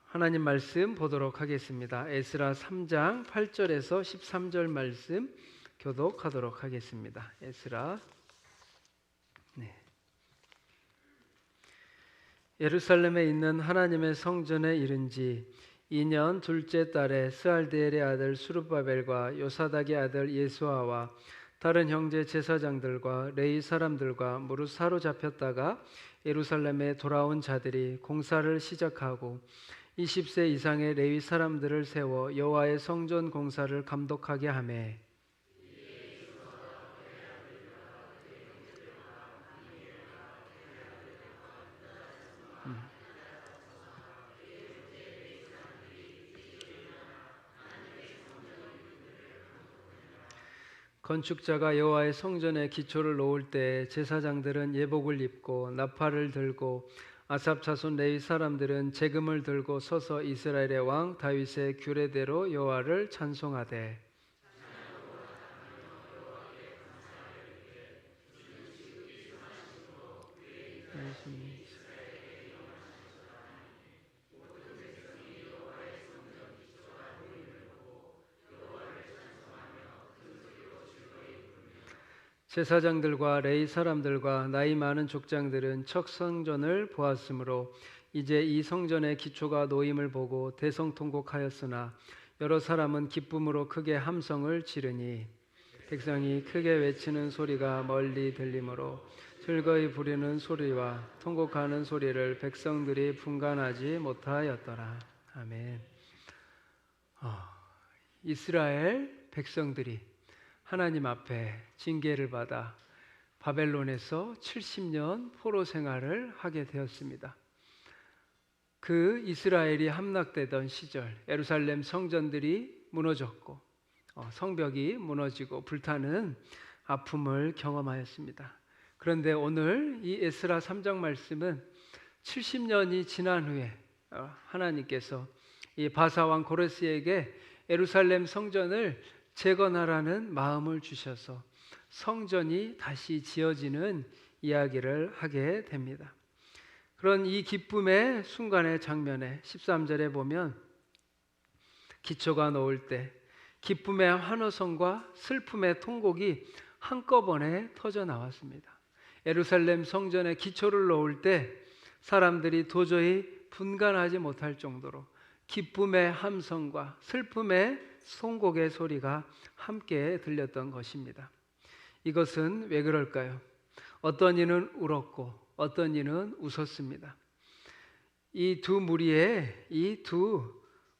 하나님 말씀 보도록 하겠습니다. 에스라 3장 8절에서 13절 말씀 교독하도록 하겠습니다. 에스라. 예루살렘에 있는 하나님의 성전에 이른 지 2년 둘째 달에 스알디엘의 아들 수룹바벨과 요사닥의 아들 예수아와 다른 형제 제사장들과 레위 사람들과 무릇 사로잡혔다가 예루살렘에 돌아온 자들이 공사를 시작하고 20세 이상의 레위 사람들을 세워 여호와의 성전 공사를 감독하게 하매 건축자가 여호와의 성전에 기초를 놓을 때 제사장들은 예복을 입고 나팔을 들고 아삽 자손 레위 사람들은 재금을 들고 서서 이스라엘의 왕 다윗의 규례대로 여호와를 찬송하되 제사장들과 레위 사람들과 나이 많은 족장들은 첫 성전을 보았으므로 이제 이 성전의 기초가 놓임을 보고 대성통곡하였으나 여러 사람은 기쁨으로 크게 함성을 지르니 백성이 크게 외치는 소리가 멀리 들리므로 즐거이 부르는 소리와 통곡하는 소리를 백성들이 분간하지 못하였더라. 아멘. 이스라엘 백성들이 하나님 앞에 징계를 받아 바벨론에서 70년 포로 생활을 하게 되었습니다. 그 이스라엘이 함락되던 시절 예루살렘 성전들이 무너졌고 성벽이 무너지고 불타는 아픔을 경험하였습니다. 그런데 오늘 이 에스라 3장 말씀은 70년이 지난 후에 하나님께서 이 바사왕 고레스에게 예루살렘 성전을 재건하라는 마음을 주셔서 성전이 다시 지어지는 이야기를 하게 됩니다. 그런 이 기쁨의 순간의 장면에 13절에 보면 기초가 놓을 때 기쁨의 환호성과 슬픔의 통곡이 한꺼번에 터져 나왔습니다. 예루살렘 성전의 기초를 놓을 때 사람들이 도저히 분간하지 못할 정도로 기쁨의 함성과 슬픔의 송곡의 소리가 함께 들렸던 것입니다. 이것은 왜 그럴까요? 어떤 이는 울었고 어떤 이는 웃었습니다. 이 두 무리에 이 두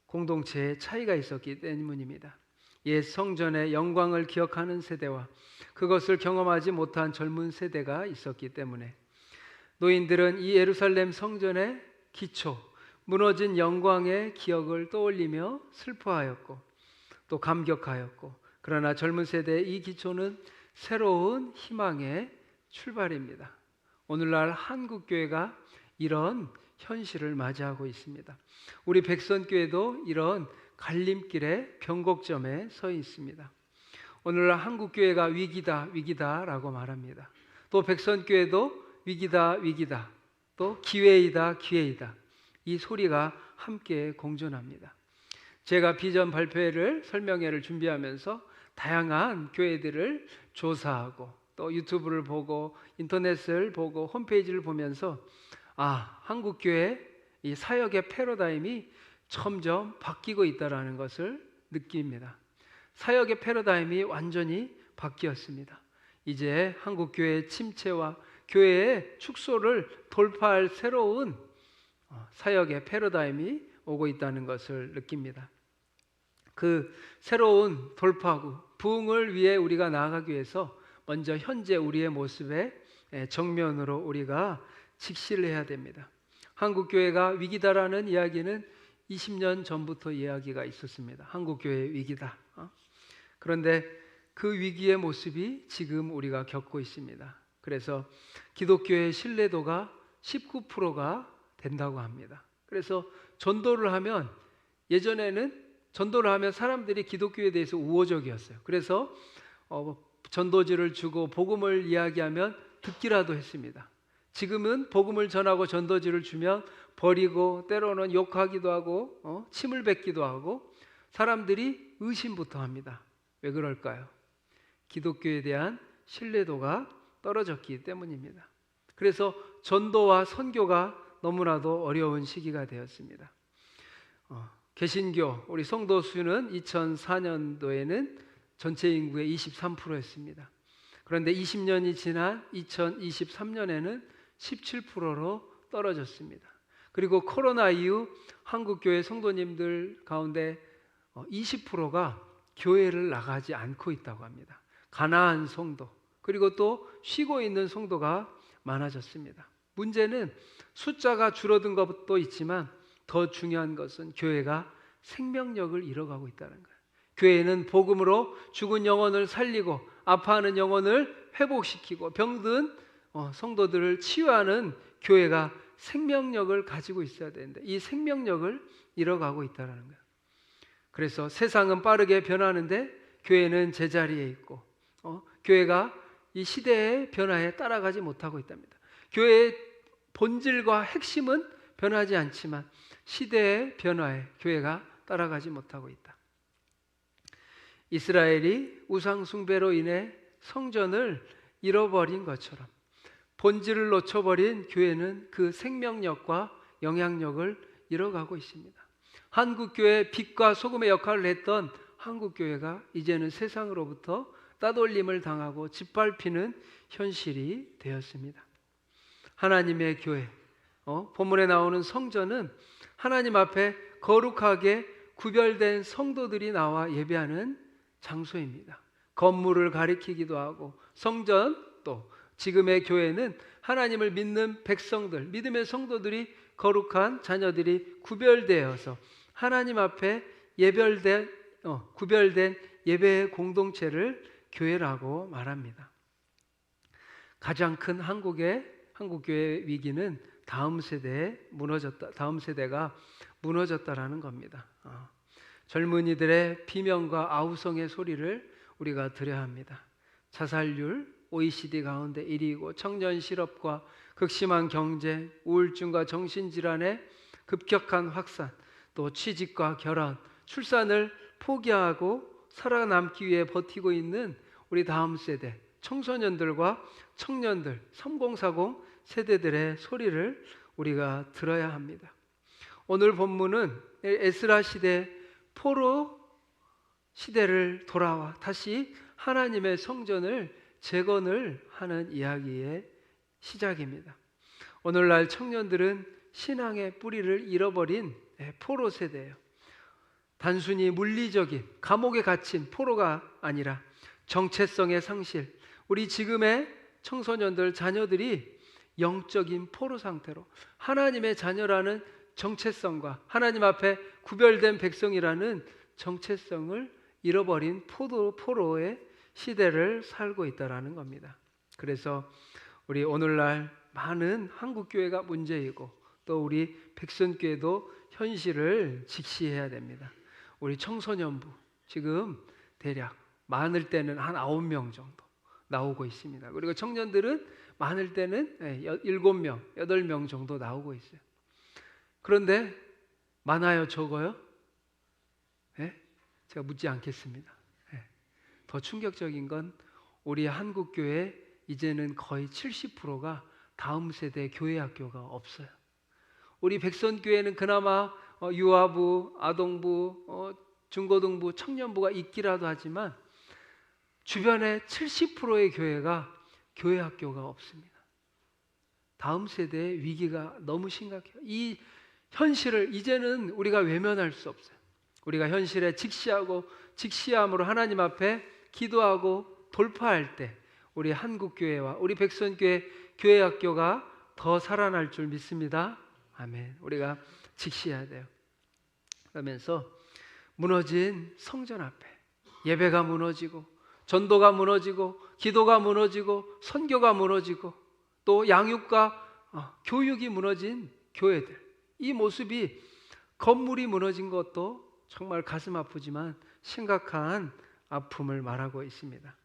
공동체의 차이가 있었기 때문입니다. 옛 성전의 영광을 기억하는 세대와 그것을 경험하지 못한 젊은 세대가 있었기 때문에 노인들은 이 예루살렘 성전의 기초, 무너진 영광의 기억을 떠올리며 슬퍼하였고 또 감격하였고, 그러나 젊은 세대의 이 기초는 새로운 희망의 출발입니다. 오늘날 한국교회가 이런 현실을 맞이하고 있습니다. 우리 백선교회도 이런 갈림길의 변곡점에 서 있습니다. 오늘날 한국교회가 위기다라고 말합니다. 또 백선교회도 위기다, 또 기회이다 이 소리가 함께 공존합니다. 제가 비전 발표회를 설명회를 준비하면서 다양한 교회들을 조사하고 또 유튜브를 보고 인터넷을 보고 홈페이지를 보면서 한국교회 이 사역의 패러다임이 점점 바뀌고 있다는 것을 느낍니다. 사역의 패러다임이 완전히 바뀌었습니다. 이제 한국교회의 침체와 교회의 축소를 돌파할 새로운 사역의 패러다임이 오고 있다는 것을 느낍니다. 그 새로운 돌파구, 부흥을 위해 우리가 나아가기 위해서 먼저 현재 우리의 모습에 정면으로 우리가 직시를 해야 됩니다. 한국교회가 위기다라는 이야기는 20년 전부터 이야기가 있었습니다. 한국교회 위기다. 그런데 그 위기의 모습이 지금 우리가 겪고 있습니다. 그래서 기독교의 신뢰도가 19%가 된다고 합니다. 그래서 전도를 하면 예전에는 전도를 하면 사람들이 기독교에 대해서 우호적이었어요. 그래서 전도지를 주고 복음을 이야기하면 듣기라도 했습니다. 지금은 복음을 전하고 전도지를 주면 버리고 때로는 욕하기도 하고 침을 뱉기도 하고 사람들이 의심부터 합니다. 왜 그럴까요? 기독교에 대한 신뢰도가 떨어졌기 때문입니다. 그래서 전도와 선교가 너무나도 어려운 시기가 되었습니다. 개신교 우리 성도 수는 2004년도에는 전체 인구의 23%였습니다. 그런데 20년이 지난 2023년에는 17%로 떨어졌습니다. 그리고 코로나 이후 한국교회 성도님들 가운데 20%가 교회를 나가지 않고 있다고 합니다. 가나안 성도, 그리고 또 쉬고 있는 성도가 많아졌습니다. 문제는 숫자가 줄어든 것도 있지만 더 중요한 것은 교회가 생명력을 잃어가고 있다는 거예요. 교회는 복음으로 죽은 영혼을 살리고 아파하는 영혼을 회복시키고 병든 성도들을 치유하는 교회가 생명력을 가지고 있어야 되는데 이 생명력을 잃어가고 있다는 거예요. 그래서 세상은 빠르게 변하는데 교회는 제자리에 있고 교회가 이 시대의 변화에 따라가지 못하고 있답니다. 교회의 본질과 핵심은 변하지 않지만 시대의 변화에 교회가 따라가지 못하고 있다. 이스라엘이 우상 숭배로 인해 성전을 잃어버린 것처럼 본질을 놓쳐버린 교회는 그 생명력과 영향력을 잃어가고 있습니다. 한국교회 빛과 소금의 역할을 했던 한국교회가 이제는 세상으로부터 따돌림을 당하고 짓밟히는 현실이 되었습니다. 하나님의 교회, 본문에 나오는 성전은 하나님 앞에 거룩하게 구별된 성도들이 나와 예배하는 장소입니다. 건물을 가리키기도 하고 성전 또 지금의 교회는 하나님을 믿는 백성들, 믿음의 성도들이 거룩한 자녀들이 구별되어서 하나님 앞에 구별된 예배의 공동체를 교회라고 말합니다. 가장 큰 한국교회의 위기는 다음 세대가 무너졌다라는 겁니다. 젊은이들의 비명과 아우성의 소리를 우리가 들어야 합니다. 자살률 OECD 가운데 1위이고 청년 실업과 극심한 경쟁, 우울증과 정신질환의 급격한 확산, 또 취직과 결혼, 출산을 포기하고 살아남기 위해 버티고 있는 우리 다음 세대 청소년들과 청년들 3040 세대들의 소리를 우리가 들어야 합니다. 오늘 본문은 에스라 시대 포로 시대를 돌아와 다시 하나님의 성전을 재건을 하는 이야기의 시작입니다. 오늘날 청년들은 신앙의 뿌리를 잃어버린 포로 세대예요. 단순히 물리적인 감옥에 갇힌 포로가 아니라 정체성의 상실, 우리 지금의 청소년들 자녀들이 영적인 포로 상태로 하나님의 자녀라는 정체성과 하나님 앞에 구별된 백성이라는 정체성을 잃어버린 포로의 시대를 살고 있다는 겁니다. 그래서 우리 오늘날 많은 한국교회가 문제이고 또 우리 백선교회도 현실을 직시해야 됩니다. 우리 청소년부 지금 대략 많을 때는 한 9명 정도 나오고 있습니다. 그리고 청년들은 많을 때는 7명, 8명 정도 나오고 있어요. 그런데 많아요, 적어요? 제가 묻지 않겠습니다. 더 충격적인 건 우리 한국교회 이제는 거의 70%가 다음 세대 교회학교가 없어요. 우리 백선교회는 그나마 유아부, 아동부, 중고등부, 청년부가 있기라도 하지만 주변에 70%의 교회가 교회학교가 없습니다. 다음 세대의 위기가 너무 심각해요. 이 현실을 이제는 우리가 외면할 수 없어요. 우리가 현실에 직시함으로 하나님 앞에 기도하고 돌파할 때 우리 한국교회와 우리 백선교회 교회학교가 더 살아날 줄 믿습니다. 아멘. 우리가 직시해야 돼요. 그러면서 무너진 성전 앞에 예배가 무너지고 전도가 무너지고 기도가 무너지고 선교가 무너지고 또 양육과 교육이 무너진 교회들, 이 모습이 건물이 무너진 것도 정말 가슴 아프지만 심각한 아픔을 말하고 있습니다.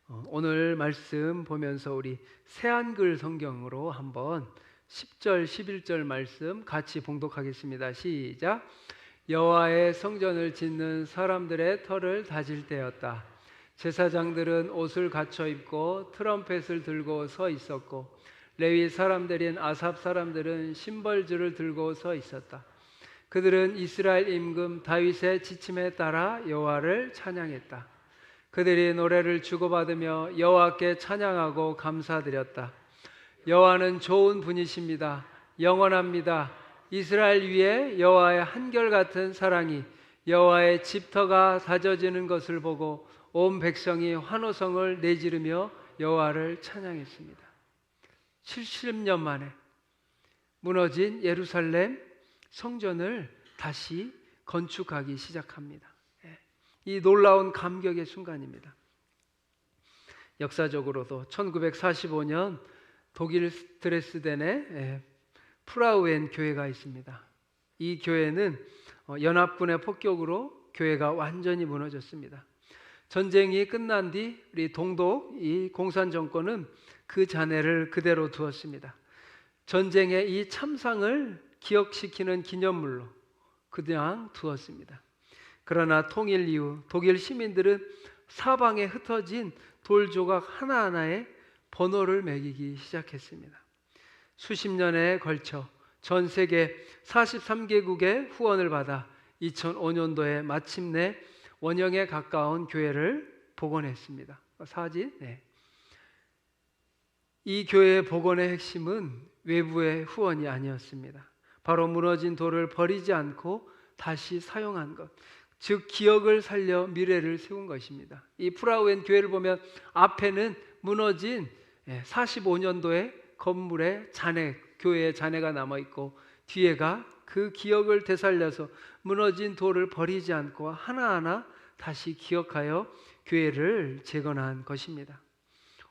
오늘 말씀 보면서 우리 새한글 성경으로 한번 10절, 11절 말씀 같이 봉독하겠습니다. 시작. 여호와의 성전을 짓는 사람들의 터를 다질 때였다. 제사장들은 옷을 갖춰 입고 트럼펫을 들고 서 있었고 레위 사람들인 아삽 사람들은 심벌주를 들고 서 있었다. 그들은 이스라엘 임금 다윗의 지침에 따라 여호와를 찬양했다. 그들이 노래를 주고받으며 여호와께 찬양하고 감사드렸다. 여호와는 좋은 분이십니다. 영원합니다. 이스라엘 위에 여호와의 한결같은 사랑이 여호와의 집터가 다져지는 것을 보고 온 백성이 환호성을 내지르며 여호와를 찬양했습니다. 70년 만에 무너진 예루살렘 성전을 다시 건축하기 시작합니다. 이 놀라운 감격의 순간입니다. 역사적으로도 1945년 독일 드레스덴에 프라우엔 교회가 있습니다. 이 교회는 연합군의 폭격으로 교회가 완전히 무너졌습니다. 전쟁이 끝난 뒤 우리 동독 이 공산 정권은 그 잔해를 그대로 두었습니다. 전쟁의 이 참상을 기억시키는 기념물로 그냥 두었습니다. 그러나 통일 이후 독일 시민들은 사방에 흩어진 돌 조각 하나하나에 번호를 매기기 시작했습니다. 수십 년에 걸쳐 전 세계 43개국의 후원을 받아 2005년도에 마침내 원형에 가까운 교회를 복원했습니다. 사진. 이 교회의 복원의 핵심은 외부의 후원이 아니었습니다. 바로 무너진 돌을 버리지 않고 다시 사용한 것, 즉 기억을 살려 미래를 세운 것입니다. 이 프라우엔 교회를 보면 앞에는 무너진 45년도의 건물의 잔해, 교회의 잔해가 남아있고 뒤에가 그 기억을 되살려서 무너진 돌을 버리지 않고 하나하나 다시 기억하여 교회를 재건한 것입니다.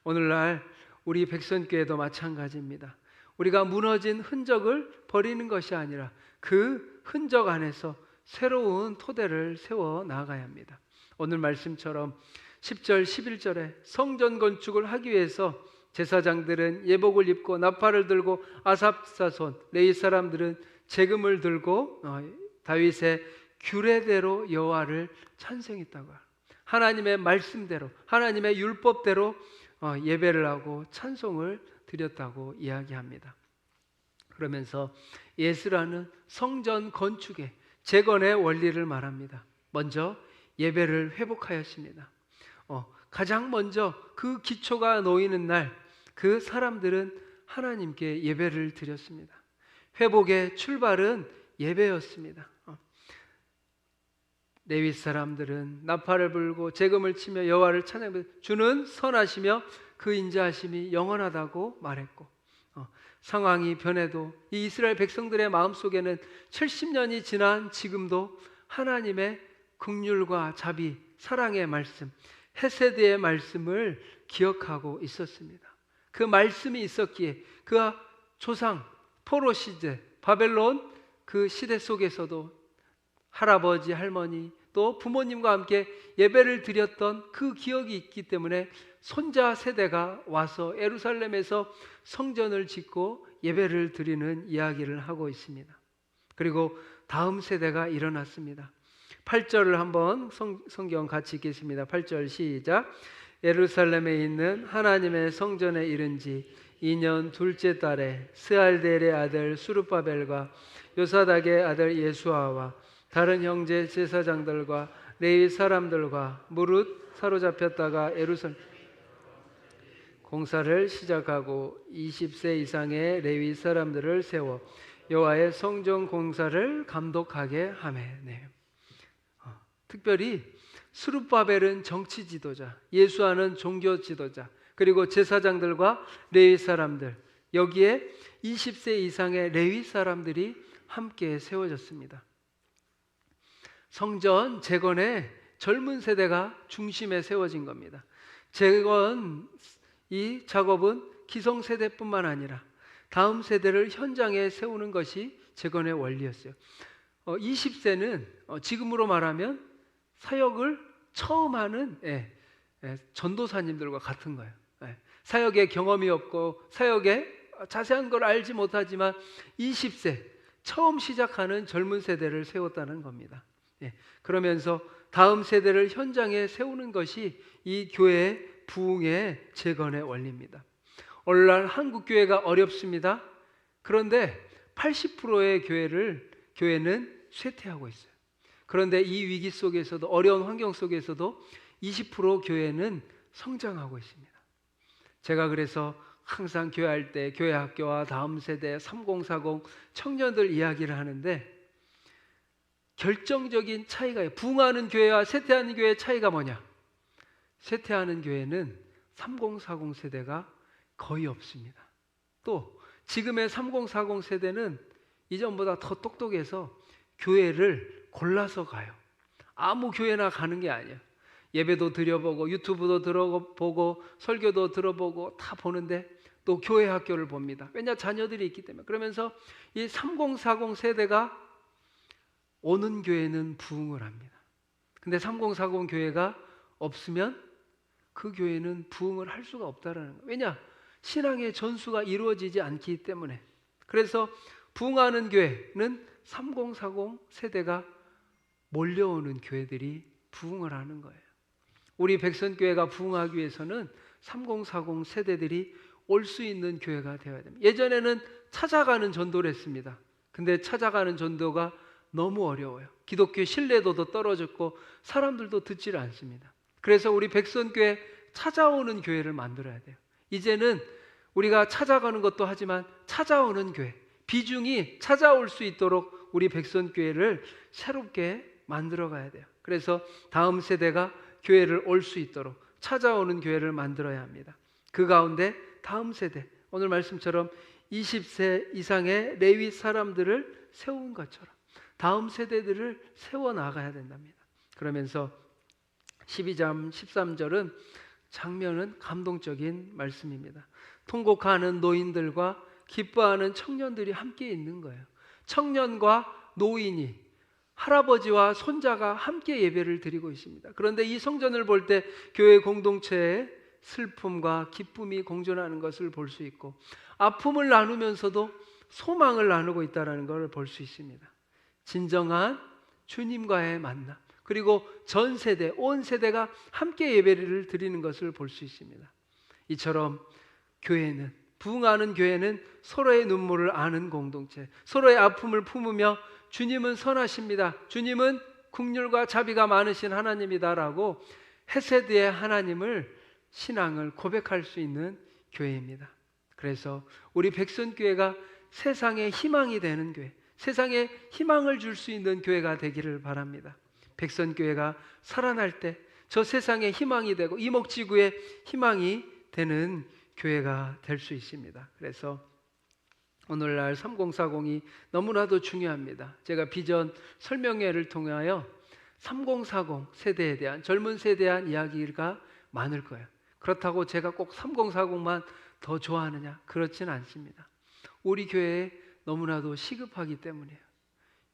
오늘날 우리 백선교회도 마찬가지입니다. 우리가 무너진 흔적을 버리는 것이 아니라 그 흔적 안에서 새로운 토대를 세워 나가야 합니다. 오늘 말씀처럼 10절, 11절에 성전 건축을 하기 위해서 제사장들은 예복을 입고 나팔을 들고 아삽 자손 레위 사람들은 재금을 들고 다윗의 규례대로 여호와를 찬송했다고 합니다. 하나님의 말씀대로 하나님의 율법대로 예배를 하고 찬송을 드렸다고 이야기합니다. 그러면서 예수라는 성전 건축의 재건의 원리를 말합니다. 먼저 예배를 회복하였습니다. 가장 먼저 그 기초가 놓이는 날 그 사람들은 하나님께 예배를 드렸습니다. 회복의 출발은 예배였습니다. 레위 사람들은 나팔을 불고 재금을 치며 여호와를 찬양하며 주는 선하시며 그 인자하심이 영원하다고 말했고 상황이 변해도 이 이스라엘 백성들의 마음속에는 70년이 지난 지금도 하나님의 긍휼과 자비, 사랑의 말씀, 헤세드의 말씀을 기억하고 있었습니다. 그 말씀이 있었기에 그 조상 포로 시대 바벨론 그 시대 속에서도 할아버지, 할머니 또 부모님과 함께 예배를 드렸던 그 기억이 있기 때문에 손자 세대가 와서 예루살렘에서 성전을 짓고 예배를 드리는 이야기를 하고 있습니다. 그리고 다음 세대가 일어났습니다. 8절을 한번 성경 같이 읽겠습니다. 8절 시작. 예루살렘에 있는 하나님의 성전에 이른 지 2년 둘째 달에 스알델의 아들 수르바벨과 요사닥의 아들 예수아와 다른 형제 제사장들과 레위 사람들과 무릇 사로잡혔다가 예루살렘 공사를 시작하고 20세 이상의 레위 사람들을 세워 여호와의 성전 공사를 감독하게 하매. 특별히 스룹바벨은 정치 지도자, 예수아는 종교 지도자, 그리고 제사장들과 레위 사람들, 여기에 20세 이상의 레위 사람들이 함께 세워졌습니다. 성전 재건에 젊은 세대가 중심에 세워진 겁니다. 재건 이 작업은 기성세대뿐만 아니라 다음 세대를 현장에 세우는 것이 재건의 원리였어요. 20세는 지금으로 말하면 사역을 처음 하는 전도사님들과 같은 거예요. 사역에 경험이 없고 사역에 자세한 걸 알지 못하지만 20세 처음 시작하는 젊은 세대를 세웠다는 겁니다. 그러면서 다음 세대를 현장에 세우는 것이 이 교회의 부흥의 재건의 원리입니다. 오늘날 한국 교회가 어렵습니다. 그런데 80%의 교회는 쇠퇴하고 있어요. 그런데 이 위기 속에서도, 어려운 환경 속에서도 20% 교회는 성장하고 있습니다. 제가 그래서 항상 교회할 때 교회 학교와 다음 세대 3040 청년들 이야기를 하는데, 결정적인 차이가, 부흥하는 교회와 쇠퇴하는 교회의 차이가 뭐냐? 쇠퇴하는 교회는 3040 세대가 거의 없습니다. 또 지금의 3040 세대는 이전보다 더 똑똑해서 교회를 골라서 가요. 아무 교회나 가는 게 아니에요. 예배도 드려보고 유튜브도 들어보고 설교도 들어보고 다 보는데 또 교회 학교를 봅니다. 왜냐? 자녀들이 있기 때문에. 그러면서 이 3040 세대가 오는 교회는 부흥을 합니다. 근데 3040 교회가 없으면 그 교회는 부흥을 할 수가 없다라는 거예요. 왜냐? 신앙의 전수가 이루어지지 않기 때문에. 그래서 부흥하는 교회는 3040 세대가 몰려오는 교회들이 부흥을 하는 거예요. 우리 백선교회가 부흥하기 위해서는 3040 세대들이 올 수 있는 교회가 되어야 됩니다. 예전에는 찾아가는 전도를 했습니다. 근데 찾아가는 전도가 너무 어려워요. 기독교 신뢰도도 떨어졌고 사람들도 듣지를 않습니다. 그래서 우리 백선교회 찾아오는 교회를 만들어야 돼요. 이제는 우리가 찾아가는 것도 하지만 찾아오는 교회, 비중이 찾아올 수 있도록 우리 백선교회를 새롭게 만들어 가야 돼요. 그래서 다음 세대가 교회를 올 수 있도록 찾아오는 교회를 만들어야 합니다. 그 가운데 다음 세대, 오늘 말씀처럼 20세 이상의 레위 사람들을 세운 것처럼 다음 세대들을 세워나가야 된답니다. 그러면서 12장 13절은 장면은 감동적인 말씀입니다. 통곡하는 노인들과 기뻐하는 청년들이 함께 있는 거예요. 청년과 노인이, 할아버지와 손자가 함께 예배를 드리고 있습니다. 그런데 이 성전을 볼 때 교회 공동체의 슬픔과 기쁨이 공존하는 것을 볼 수 있고, 아픔을 나누면서도 소망을 나누고 있다는 것을 볼 수 있습니다. 진정한 주님과의 만남, 그리고 전 세대, 온 세대가 함께 예배를 드리는 것을 볼 수 있습니다. 이처럼 교회는, 부흥하는 교회는 서로의 눈물을 아는 공동체, 서로의 아픔을 품으며 주님은 선하십니다, 주님은 긍휼과 자비가 많으신 하나님이다라고 헤세드의 하나님을, 신앙을 고백할 수 있는 교회입니다. 그래서 우리 백선교회가 세상의 희망이 되는 교회, 세상에 희망을 줄 수 있는 교회가 되기를 바랍니다. 백선교회가 살아날 때 저 세상에 희망이 되고 이목지구에 희망이 되는 교회가 될 수 있습니다. 그래서 오늘날 3040이 너무나도 중요합니다. 제가 비전 설명회를 통하여 3040 세대에 대한, 젊은 세대에 대한 이야기가 많을 거예요. 그렇다고 제가 꼭 3040만 더 좋아하느냐? 그렇지는 않습니다. 우리 교회에 너무나도 시급하기 때문이에요.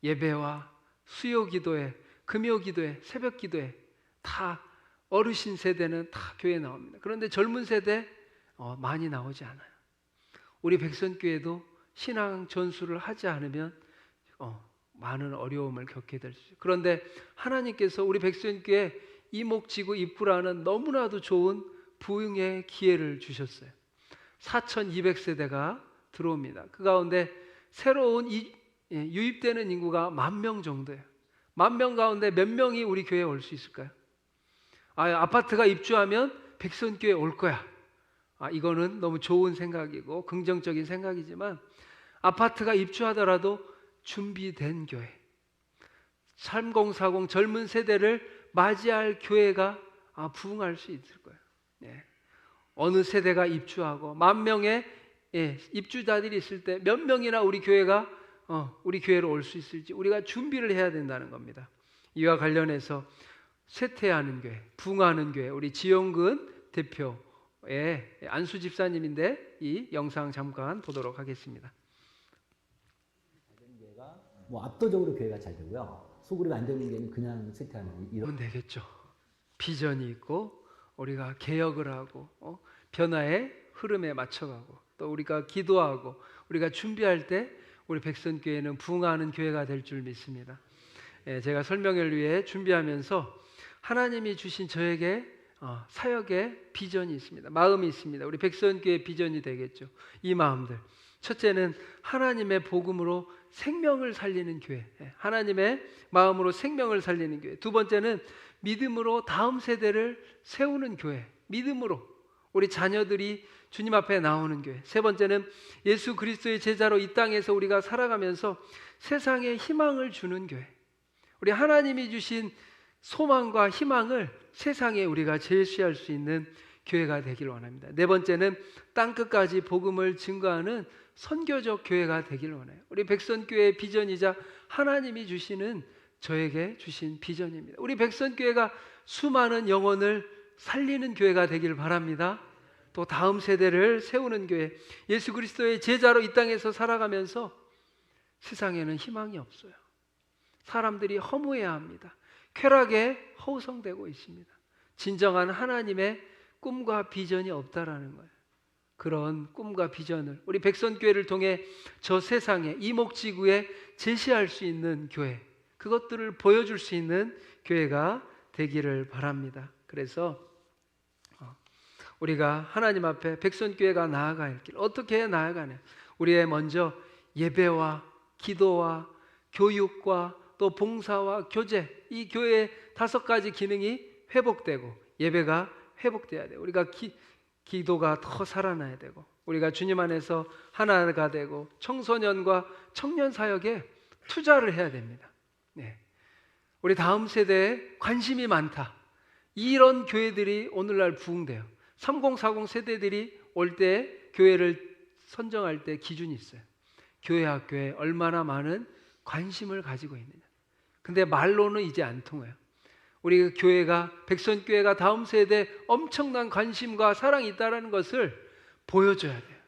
예배와 수요 기도회, 금요 기도회, 새벽 기도회 다 어르신 세대는 다 교회에 나옵니다. 그런데 젊은 세대 많이 나오지 않아요. 우리 백선교회도 신앙 전수를 하지 않으면 많은 어려움을 겪게 될 수 있어요. 그런데 하나님께서 우리 백선교회 이목지구 입구라는 너무나도 좋은 부흥의 기회를 주셨어요. 4200세대가 들어옵니다. 그 가운데 새로운 유입되는 인구가 10,000명 정도예요. 10,000명 가운데 몇 명이 우리 교회에 올 수 있을까요? 아파트가 입주하면 백선교회 올 거야. 이거는 너무 좋은 생각이고 긍정적인 생각이지만, 아파트가 입주하더라도 준비된 교회, 3040 젊은 세대를 맞이할 교회가 부흥할 수 있을 거예요. 어느 세대가 입주하고 10,000명의 입주자들이 있을 때 몇 명이나 우리 교회가 우리 교회로 올 수 있을지 우리가 준비를 해야 된다는 겁니다. 이와 관련해서 쇠퇴하는 교회, 부흥하는 교회, 우리 지용근 대표의 안수 집사님인데 이 영상 잠깐 보도록 하겠습니다. 뭐 압도적으로 교회가 잘 되고요. 소그룹 안 되는 교회는 그냥 쇠퇴하는 이런. 되겠죠. 비전이 있고 우리가 개혁을 하고 변화의 흐름에 맞춰가고 또 우리가 기도하고 우리가 준비할 때 우리 백선교회는 부흥하는 교회가 될 줄 믿습니다. 제가 설명을 위해 준비하면서 하나님이 주신 저에게 사역의 비전이 있습니다. 마음이 있습니다. 우리 백선교회 비전이 되겠죠. 이 마음들. 첫째는 하나님의 복음으로 생명을 살리는 교회. 하나님의 마음으로 생명을 살리는 교회. 두 번째는 믿음으로 다음 세대를 세우는 교회. 믿음으로 우리 자녀들이 주님 앞에 나오는 교회. 세 번째는 예수 그리스도의 제자로 이 땅에서 우리가 살아가면서 세상에 희망을 주는 교회. 우리 하나님이 주신 소망과 희망을 세상에 우리가 제시할 수 있는 교회가 되길 원합니다. 네 번째는 땅끝까지 복음을 증거하는 선교적 교회가 되길 원해요. 우리 백선교회의 비전이자 하나님이 주시는 저에게 주신 비전입니다. 우리 백선교회가 수많은 영혼을 살리는 교회가 되길 바랍니다. 또 다음 세대를 세우는 교회, 예수 그리스도의 제자로 이 땅에서 살아가면서 세상에는 희망이 없어요. 사람들이 허무해야 합니다. 쾌락에 허우성되고 있습니다. 진정한 하나님의 꿈과 비전이 없다라는 거예요. 그런 꿈과 비전을 우리 백선교회를 통해 저 세상에 이목지구에 제시할 수 있는 교회, 그것들을 보여줄 수 있는 교회가 되기를 바랍니다. 그래서 우리가 하나님 앞에 백선교회가 나아갈 길 어떻게 나아가냐? 우리의 먼저 예배와 기도와 교육과 또 봉사와 교제, 이 교회의 5가지 기능이 회복되고 예배가 회복돼야 돼요. 우리가 기도가 더 살아나야 되고 우리가 주님 안에서 하나가 되고 청소년과 청년 사역에 투자를 해야 됩니다. 우리 다음 세대에 관심이 많다. 이런 교회들이 오늘날 부흥돼요. 3040 세대들이 올 때 교회를 선정할 때 기준이 있어요. 교회 학교에 얼마나 많은 관심을 가지고 있느냐. 근데 말로는 이제 안 통해요. 우리 교회가 백선교회가 다음 세대에 엄청난 관심과 사랑이 있다는 것을 보여줘야 돼요.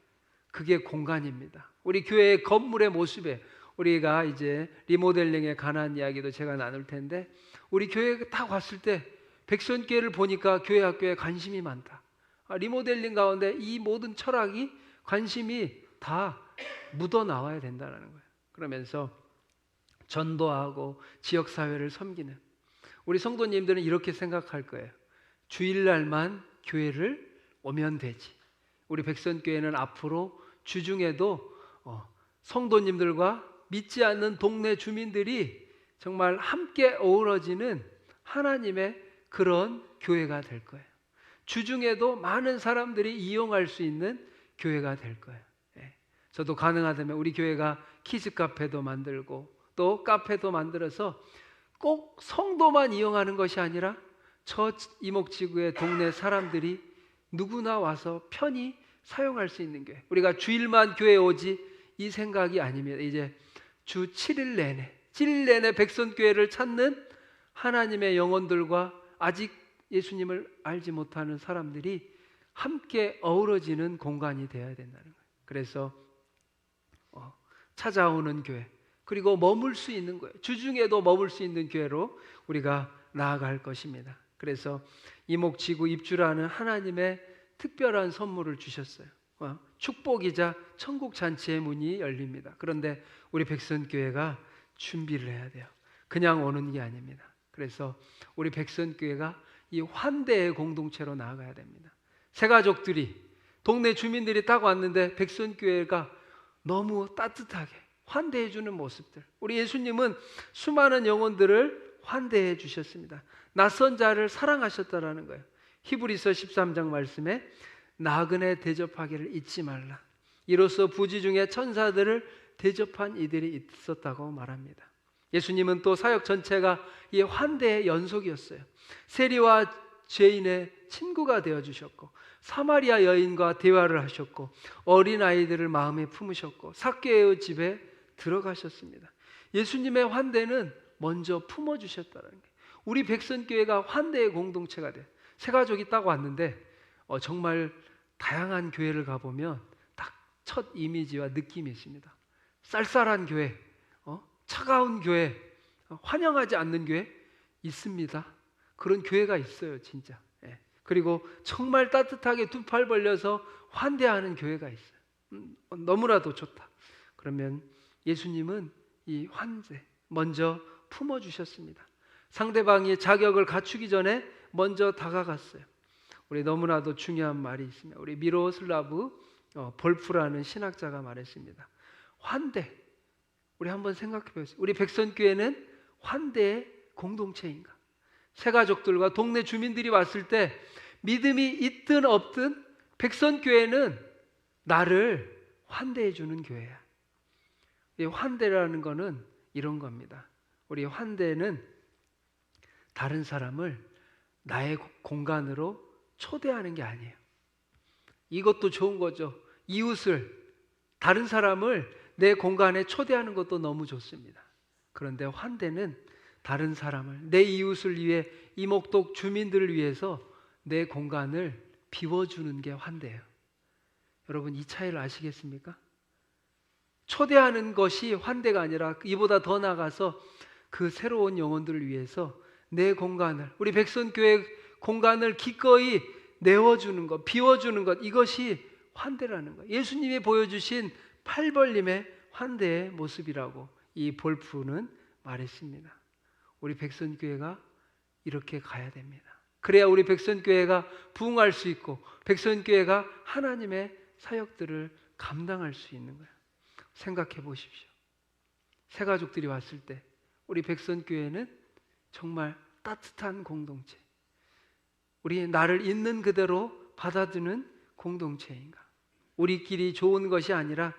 그게 공간입니다. 우리 교회의 건물의 모습에 우리가 이제 리모델링에 관한 이야기도 제가 나눌 텐데 우리 교회에 딱 왔을 때 백선교회를 보니까 교회 학교에 관심이 많다. 리모델링 가운데 이 모든 철학이 관심이 다 묻어 나와야 된다는 거예요. 그러면서 전도하고 지역사회를 섬기는 우리 성도님들은 이렇게 생각할 거예요. 주일날만 교회를 오면 되지. 우리 백선교회는 앞으로 주중에도 성도님들과 믿지 않는 동네 주민들이 정말 함께 어우러지는 하나님의 그런 교회가 될 거예요. 주중에도 많은 사람들이 이용할 수 있는 교회가 될 거예요. 저도 가능하다면 우리 교회가 키즈 카페도 만들고 또 카페도 만들어서 꼭 성도만 이용하는 것이 아니라 저 이목지구의 동네 사람들이 누구나 와서 편히 사용할 수 있는 교회. 우리가 주일만 교회에 오지 이 생각이 아닙니다. 이제 주 7일 내내 백선교회를 찾는 하나님의 영혼들과 아직 예수님을 알지 못하는 사람들이 함께 어우러지는 공간이 되어야 된다는 거예요. 그래서 찾아오는 교회, 그리고 머물 수 있는 거예요. 주중에도 머물 수 있는 교회로 우리가 나아갈 것입니다. 그래서 이목지구 입주라는 하나님의 특별한 선물을 주셨어요. 축복이자 천국 잔치의 문이 열립니다. 그런데 우리 백선교회가 준비를 해야 돼요. 그냥 오는 게 아닙니다. 그래서 우리 백선교회가 이 환대의 공동체로 나아가야 됩니다. 새가족들이 동네 주민들이 딱 왔는데 백선교회가 너무 따뜻하게 환대해 주는 모습들. 우리 예수님은 수많은 영혼들을 환대해 주셨습니다. 낯선 자를 사랑하셨다라는 거예요. 히브리서 13장 말씀에 나그네 대접하기를 잊지 말라. 이로써 부지 중에 천사들을 대접한 이들이 있었다고 말합니다. 예수님은 또 사역 전체가 이 환대의 연속이었어요. 세리와 죄인의 친구가 되어주셨고 사마리아 여인과 대화를 하셨고 어린아이들을 마음에 품으셨고 삭개의 집에 들어가셨습니다. 예수님의 환대는 먼저 품어주셨다는 거예요. 우리 백선교회가 환대의 공동체가 돼요. 새가족이 딱 왔는데 정말 다양한 교회를 가보면 딱 첫 이미지와 느낌이 있습니다. 쌀쌀한 교회, 차가운 교회, 환영하지 않는 교회 있습니다. 그런 교회가 있어요, 진짜. 그리고 정말 따뜻하게 두 팔 벌려서 환대하는 교회가 있어요. 너무나도 좋다. 그러면 예수님은 이 환대 먼저 품어주셨습니다. 상대방이 자격을 갖추기 전에 먼저 다가갔어요. 우리 너무나도 중요한 말이 있습니다. 우리 미로슬라브 볼프라는 신학자가 말했습니다. 환대. 우리 한번 생각해 보세요. 우리 백선교회는 환대의 공동체인가? 새가족들과 동네 주민들이 왔을 때 믿음이 있든 없든 백선교회는 나를 환대해 주는 교회야. 이 환대라는 거는 이런 겁니다. 우리 환대는 다른 사람을 나의 공간으로 초대하는 게 아니에요. 이것도 좋은 거죠. 이웃을, 다른 사람을 내 공간에 초대하는 것도 너무 좋습니다. 그런데 환대는 다른 사람을, 내 이웃을 위해, 이목독 주민들을 위해서 내 공간을 비워주는 게 환대예요. 여러분, 이 차이를 아시겠습니까? 초대하는 것이 환대가 아니라 이보다 더 나아가서 그 새로운 영혼들을 위해서 내 공간을, 우리 백선교회 공간을 기꺼이 내어주는 것, 비워주는 것, 이것이 환대라는 거예요. 예수님이 보여주신 팔벌림의 환대의 모습이라고 이 볼프는 말했습니다. 우리 백선교회가 이렇게 가야 됩니다. 그래야 우리 백선교회가 부흥할 수 있고 백선교회가 하나님의 사역들을 감당할 수 있는 거예요. 생각해 보십시오. 새가족들이 왔을 때 우리 백선교회는 정말 따뜻한 공동체, 우리 나를 있는 그대로 받아주는 공동체인가? 우리끼리 좋은 것이 아니라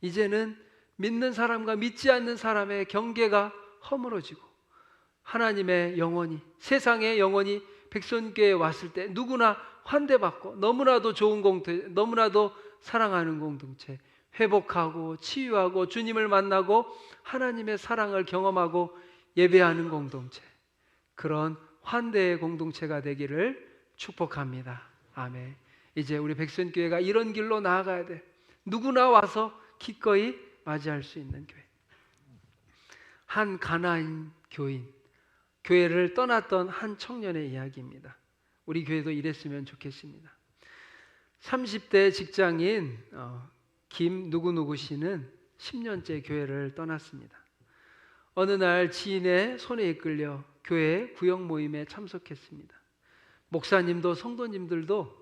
이제는 믿는 사람과 믿지 않는 사람의 경계가 허물어지고 하나님의 영혼이, 세상의 영혼이 백선교회에 왔을 때 누구나 환대받고 너무나도 좋은 공동체, 너무나도 사랑하는 공동체, 회복하고 치유하고 주님을 만나고 하나님의 사랑을 경험하고 예배하는 공동체, 그런 환대의 공동체가 되기를 축복합니다. 아멘. 이제 우리 백선교회가 이런 길로 나아가야 돼. 누구나 와서 기꺼이 맞이할 수 있는 교회. 한 가나안 교인, 교회를 떠났던 한 청년의 이야기입니다. 우리 교회도 이랬으면 좋겠습니다. 30대 직장인 김 누구누구 씨는 10년째 교회를 떠났습니다. 어느 날 지인의 손에 이끌려 교회 구역 모임에 참석했습니다. 목사님도 성도님들도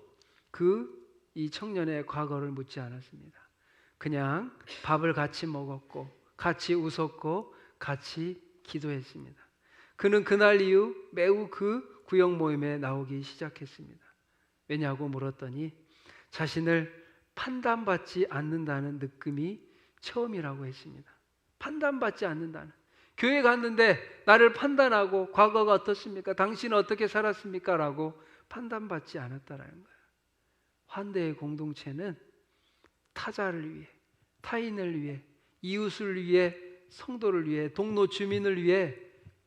이 청년의 과거를 묻지 않았습니다. 그냥 밥을 같이 먹었고 같이 웃었고 같이 기도했습니다. 그는 그날 이후 매우 그 구역 모임에 나오기 시작했습니다. 왜냐고 물었더니 자신을 판단받지 않는다는 느낌이 처음이라고 했습니다. 판단받지 않는다는. 교회 갔는데 나를 판단하고 과거가 어떻습니까? 당신은 어떻게 살았습니까? 라고 판단받지 않았다라는 거예요. 환대의 공동체는 타자를 위해, 타인을 위해, 이웃을 위해, 성도를 위해, 동로 주민을 위해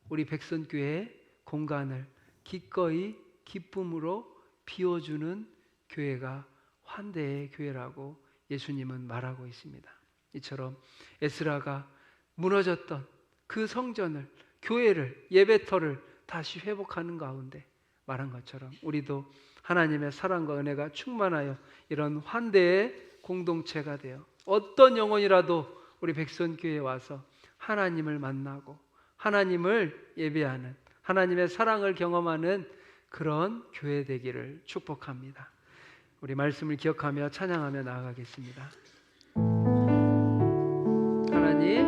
우리 백선교회의 공간을 기꺼이 기쁨으로 비워주는 교회가 환대의 교회라고 예수님은 말하고 있습니다. 이처럼 에스라가 무너졌던 그 성전을, 교회를, 예배터를 다시 회복하는 가운데 말한 것처럼 우리도 하나님의 사랑과 은혜가 충만하여 이런 환대의 공동체가 되어 어떤 영혼이라도 우리 백선교회에 와서 하나님을 만나고 하나님을 예배하는, 하나님의 사랑을 경험하는 그런 교회 되기를 축복합니다. 우리 말씀을 기억하며 찬양하며 나아가겠습니다. 하나님,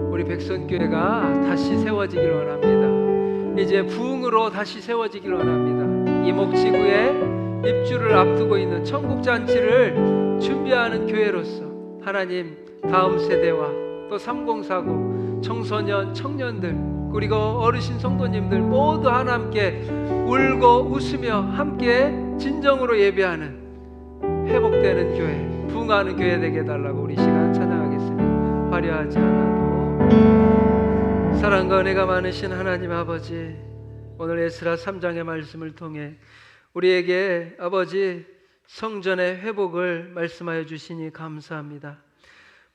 우리 백선교회가 다시 세워지길 원합니다. 이제 부흥으로 다시 세워지길 원합니다. 이목지구에 입주를 앞두고 있는 천국잔치를 준비하는 교회로서 하나님, 다음 세대와 또 3049 청소년, 청년들 그리고 어르신 성도님들 모두 하나님께 울고 웃으며 함께 진정으로 예배하는 회복되는 교회, 부흥하는 교회 되게 해달라고 우리 시간 찬양하겠습니다. 화려하지 않아도 사랑과 은혜가 많으신 하나님 아버지, 오늘 에스라 3장의 말씀을 통해 우리에게 아버지 성전의 회복을 말씀하여 주시니 감사합니다.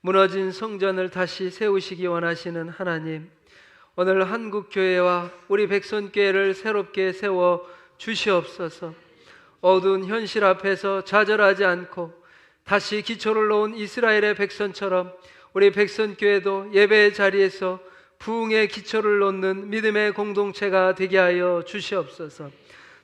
무너진 성전을 다시 세우시기 원하시는 하나님, 오늘 한국교회와 우리 백선교회를 새롭게 세워 주시옵소서. 어두운 현실 앞에서 좌절하지 않고 다시 기초를 놓은 이스라엘의 백성처럼 우리 백성교회도 예배의 자리에서 부흥의 기초를 놓는 믿음의 공동체가 되게 하여 주시옵소서.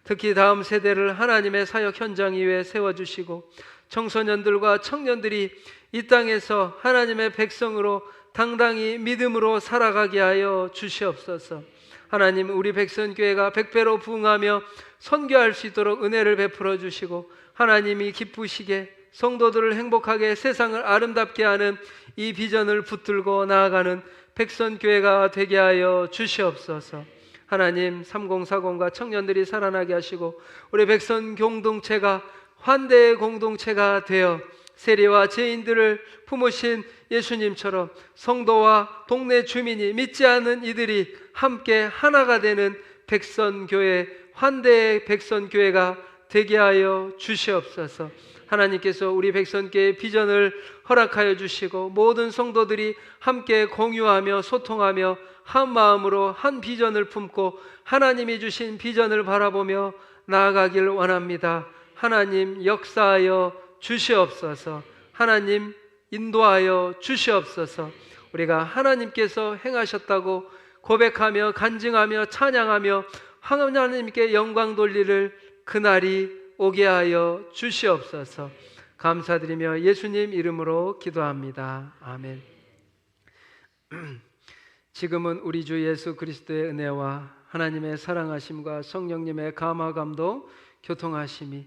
특히 다음 세대를 하나님의 사역 현장 위에 세워주시고 청소년들과 청년들이 이 땅에서 하나님의 백성으로 당당히 믿음으로 살아가게 하여 주시옵소서. 하나님, 우리 백성교회가 백배로 부흥하며 선교할 수 있도록 은혜를 베풀어 주시고 하나님이 기쁘시게 성도들을 행복하게 세상을 아름답게 하는 이 비전을 붙들고 나아가는 백성교회가 되게 하여 주시옵소서. 하나님, 3040과 청년들이 살아나게 하시고 우리 백성 공동체가 환대의 공동체가 되어 세리와 죄인들을 품으신 예수님처럼 성도와 동네 주민이 믿지 않는 이들이 함께 하나가 되는 백성교회, 환대의 백성교회가 되게 하여 주시옵소서. 하나님께서 우리 백성교회의 비전을 허락하여 주시고 모든 성도들이 함께 공유하며 소통하며 한 마음으로 한 비전을 품고 하나님이 주신 비전을 바라보며 나아가길 원합니다. 하나님, 역사하여 주시옵소서. 하나님, 인도하여 주시옵소서. 우리가 하나님께서 행하셨다고 고백하며 간증하며 찬양하며 하나님께 영광 돌리를 그날이 오게 하여 주시옵소서. 감사드리며 예수님 이름으로 기도합니다. 아멘. 지금은 우리 주 예수 그리스도의 은혜와 하나님의 사랑하심과 성령님의 감화감동 교통하심이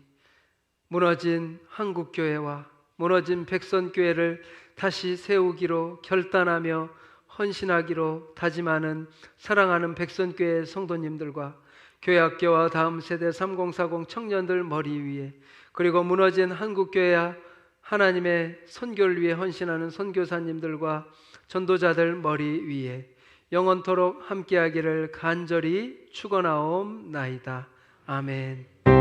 무너진 한국교회와 무너진 백선교회를 다시 세우기로 결단하며 헌신하기로 다짐하는 사랑하는 백선교회 성도님들과 교회학교와 다음 세대 3040 청년들 머리 위에, 그리고 무너진 한국교회와 하나님의 선교를 위해 헌신하는 선교사님들과 전도자들 머리 위에 영원토록 함께하기를 간절히 축원하옵나이다. 아멘.